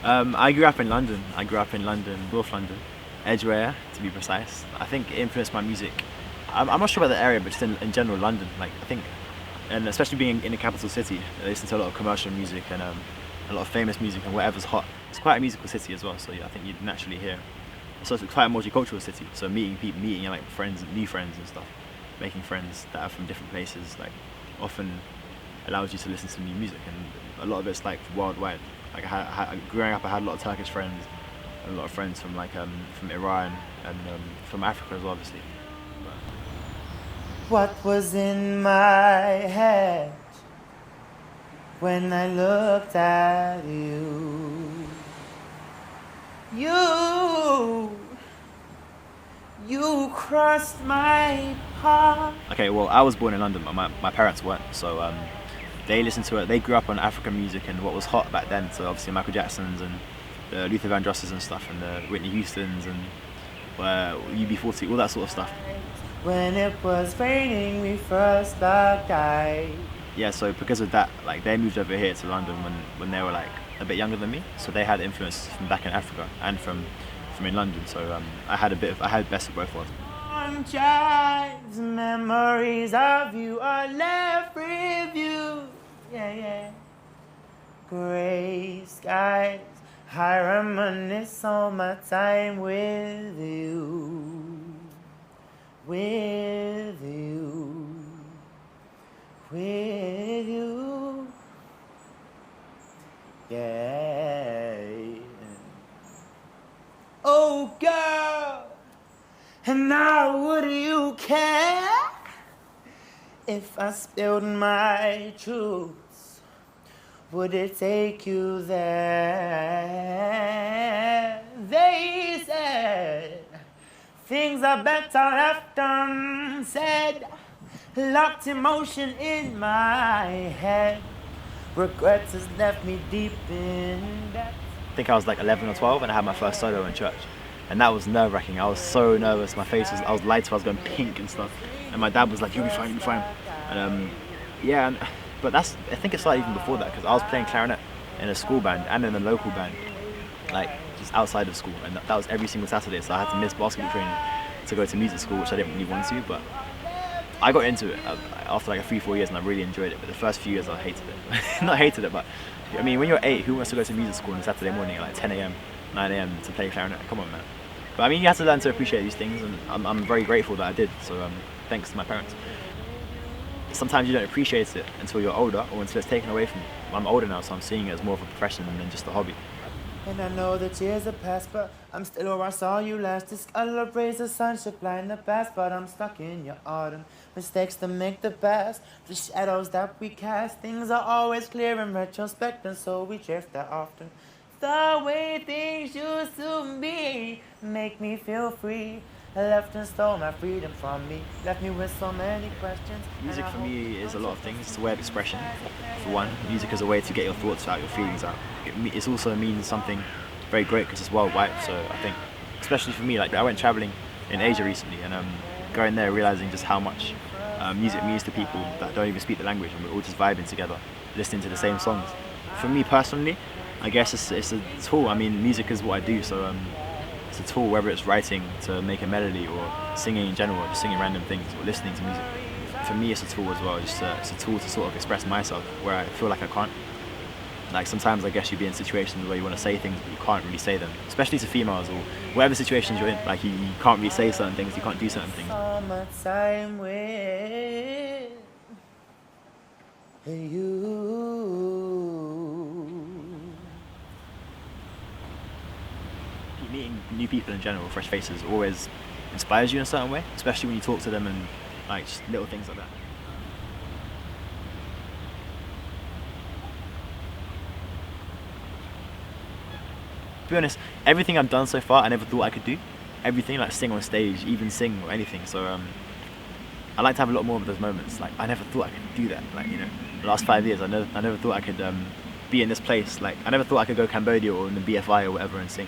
I grew up in London. North London, Edgware to be precise. I think it influenced my music. I'm not sure about the area, but just in general, London. Like I think, and especially being in a capital city, I listen to a lot of commercial music and a lot of famous music and whatever's hot. It's quite a musical city as well, so yeah, I think you'd naturally hear. So it's quite a multicultural city. So meeting people, meeting like friends, new friends and stuff, making friends that are from different places, like often allows you to listen to new music, and a lot of it's like worldwide. Like growing up, I had a lot of Turkish friends, and a lot of friends from like from Iran and from Africa as well, obviously. What was in my head when I looked at you? You crossed my path. Okay, well, I was born in London, but my parents weren't, so they listened to it. They grew up on African music and what was hot back then. So obviously Michael Jackson's and the Luther Vandrosses and stuff, and the Whitney Houstons and UB40, all that sort of stuff. When it was raining, we first locked eyes. Yeah, so because of that, like they moved over here to London when they were like a bit younger than me. So they had influence from back in Africa and from in London. So I had best of both worlds. Chives, memories of you are left with you. Yeah. Gray skies, I reminisce all my time with you. With you. Yeah. Oh, girl. And now would you care if I spilled my truths? Would it take you there? They said things are better left unsaid. Locked emotion in my head. Regrets has left me deep in debt. I think I was like 11 or 12 and I had my first solo in church. And that was nerve-wracking. I was so nervous. I was lights, I was going pink and stuff. And my dad was like, "You'll be fine, you'll be fine." And but I think it started even before that, because I was playing clarinet in a school band and in a local band, like just outside of school. And that was every single Saturday. So I had to miss basketball training to go to music school, which I didn't really want to, but I got into it after like 3-4 years and I really enjoyed it. But the first few years I hated it. Not hated it, but I mean, when you're 8, who wants to go to music school on a Saturday morning at like 10 a.m, 9 a.m. to play clarinet? Come on, man. But I mean, you have to learn to appreciate these things, and I'm very grateful that I did. So thanks to my parents. Sometimes you don't appreciate it until you're older or until it's taken away from you. I'm older now, so I'm seeing it as more of a profession than just a hobby. And I know the years have passed, but I'm still where I saw you last. This color rays the sunshine blind the past, but I'm stuck in your autumn. Mistakes that make the past, the shadows that we cast. Things are always clear in retrospect, and so we drift that often. The way things used to be make me feel free. Left and stole my freedom from me. Left me with so many questions. Music for me is a lot of things. It's a way of expression, for one. Music is a way to get your thoughts out, your feelings out. It also means something very great because it's worldwide. So I think, especially for me, like I went traveling in Asia recently, and going there realizing just how much music means to people that don't even speak the language, and we're all just vibing together, listening to the same songs. For me personally, I guess it's a tool. I mean, music is what I do, so it's a tool, whether it's writing to make a melody or singing in general, or just singing random things or listening to music. For me, it's a tool as well. It's a tool to sort of express myself where I feel like I can't. Like sometimes I guess you'd be in situations where you want to say things but you can't really say them, especially to females or whatever situations you're in. Like you can't really say certain things, you can't do certain things. Summertime with you. Meeting new people in general, fresh faces, always inspires you in a certain way, especially when you talk to them and like just little things like that. To be honest, everything I've done so far I never thought I could do. Everything, like sing on stage, even sing or anything. So I like to have a lot more of those moments. Like I never thought I could do that. Like, you know, the last 5 years I never thought I could be in this place. Like I never thought I could go Cambodia or in the BFI or whatever and sing.